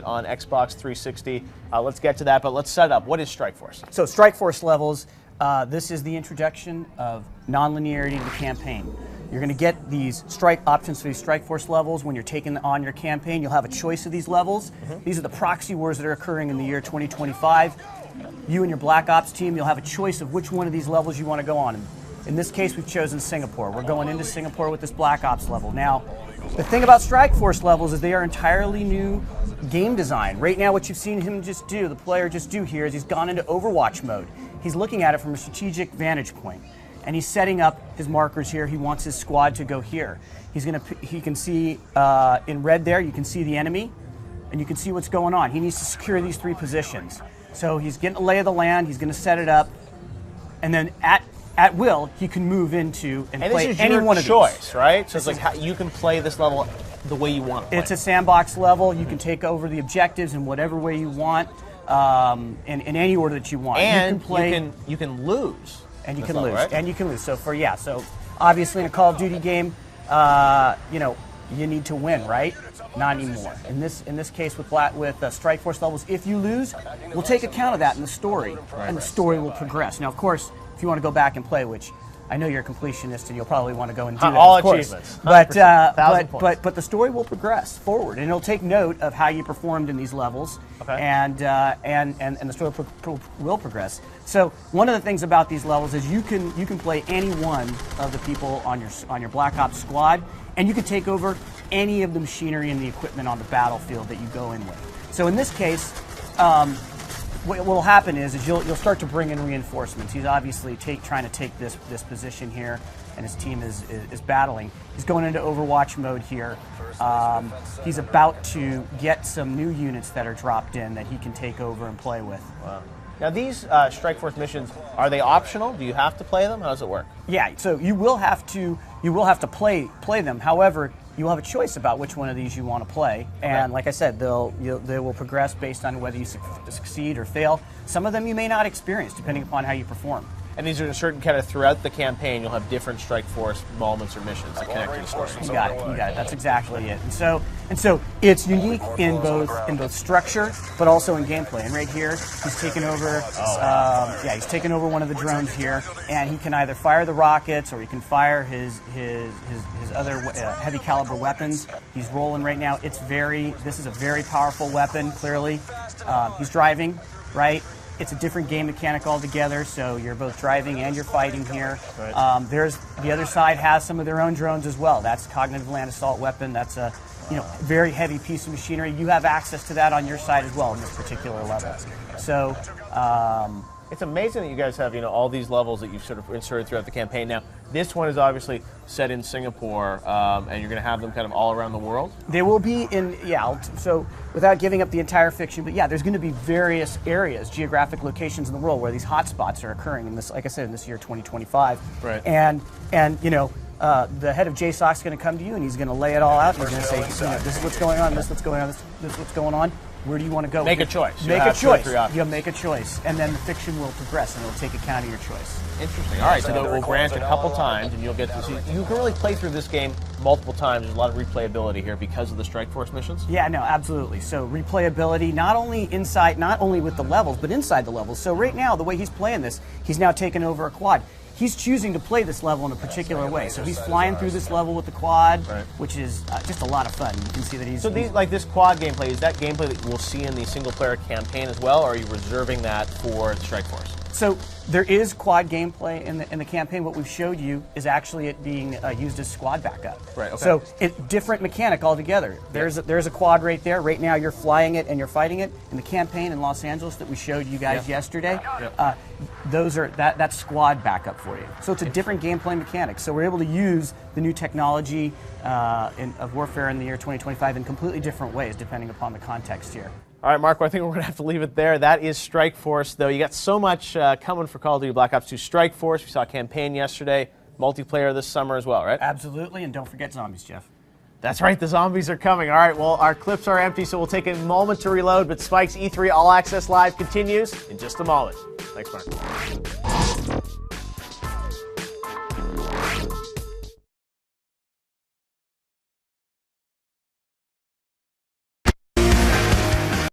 on Xbox 360. Let's get to that, but let's set it up. What is Strikeforce? So Strikeforce levels, this is the introduction of non-linearity to the campaign. You're going to get these strike options for these Strikeforce levels when you're taking on your campaign. You'll have a choice of these levels. These are the proxy wars that are occurring in the year 2025. You and your Black Ops team, you'll have a choice of which one of these levels you want to go on. In this case, we've chosen Singapore. We're going into Singapore with this Black Ops level. Now, the thing about Strikeforce levels is they are entirely new game design. Right now, what you've seen him just do, the player just do here, is he's gone into Overwatch mode. He's looking at it from a strategic vantage point. And he's setting up his markers here. He wants his squad to go here. He can see in red there, you can see the enemy, and you can see what's going on. He needs to secure these 3 positions. So he's getting a lay of the land, he's going to set it up, and then at will, he can move into and play any one of these. Choice, right? So it's like how you can play this level the way you want to play. It's a sandbox level. You can take over the objectives in whatever way you want, in any order that you want. And you can play, you can lose. And you can lose. Right? And you can lose. So so obviously in a Call of Duty game, you need to win, right? Not anymore. In this case with Strikeforce levels, if you lose, we'll take account of that in the story, and the story will progress. Now, of course, if you want to go back and play, which I know you're a completionist and you'll probably want to go and do that. All achievements. But the story will progress forward, and it'll take note of how you performed in these levels, and the story will progress. So one of the things about these levels is you can play any one of the people on your Black Ops squad, and you can take over any of the machinery and the equipment on the battlefield that you go in with. So in this case, what will happen is you'll start to bring in reinforcements. He's obviously trying to take this position here, and his team is battling. He's going into Overwatch mode here. He's about to get some new units that are dropped in that he can take over and play with. Wow. Now these Strikeforce missions, are they optional? Do you have to play them? How does it work? Yeah, so you will have to play them. However, you will have a choice about which one of these you want to play, and like I said, they will progress based on whether you succeed or fail. Some of them you may not experience, depending upon how you perform. And these are certain kind of throughout the campaign, you'll have different Strikeforce moments or missions that connect to the story. You got it. That's exactly it. And so it's unique in both structure, but also in gameplay. And right here, he's taken over. He's taken over one of the drones here, and he can either fire the rockets or he can fire his other heavy caliber weapons. He's rolling right now. This is a very powerful weapon. Clearly, he's driving, right? It's a different game mechanic altogether, so you're both driving and you're fighting here. Right. The other side has some of their own drones as well. That's a cognitive land assault weapon. That's a very heavy piece of machinery. You have access to that on your side as well in this particular level. So it's amazing that you guys have all these levels that you've sort of inserted throughout the campaign. Now, this one is obviously set in Singapore, and you're going to have them kind of all around the world? They will be so without giving up the entire fiction, but there's going to be various areas, geographic locations in the world where these hotspots are occurring in this, like I said, in this year 2025. Right. And the head of JSOC is going to come to you and he's going to lay it all out. And he's going to say, this is what's going on, this is what's going on, this is what's going on. Where do you want to go? Make a choice. Make a choice. You'll make a choice, and then the fiction will progress, and it'll take account of your choice. Interesting. All right, so we'll grant a couple times, and you'll get to see. You can really play through this game multiple times. There's a lot of replayability here because of the Strikeforce missions. Yeah, no, absolutely. So replayability, not only with the levels, but inside the levels. So right now, the way he's playing this, he's now taken over a quad. He's choosing to play this level in a particular way. So he's flying through this level with the quad, which is just a lot of fun. You can see that he's... So this quad gameplay, is that gameplay that we'll see in the single-player campaign as well, or are you reserving that for Strikeforce? So there is quad gameplay in the campaign. What we've showed you is actually it being used as squad backup. Right. Okay. So it's different mechanic altogether. There's a quad right there. Right now you're flying it and you're fighting it. In the campaign in Los Angeles that we showed you guys yesterday, that's squad backup for you. So it's a different gameplay mechanic. So we're able to use the new technology of warfare in the year 2025 in completely different ways depending upon the context here. All right, Marco, I think we're going to have to leave it there. That is Strikeforce, though. You got so much coming for Call of Duty Black Ops 2. Strikeforce, we saw a campaign yesterday, multiplayer this summer as well, right? Absolutely, and don't forget zombies, Jeff. That's right, the zombies are coming. All right, well, our clips are empty, so we'll take a moment to reload, but Spike's E3 All Access Live continues in just a moment. Thanks, Mark.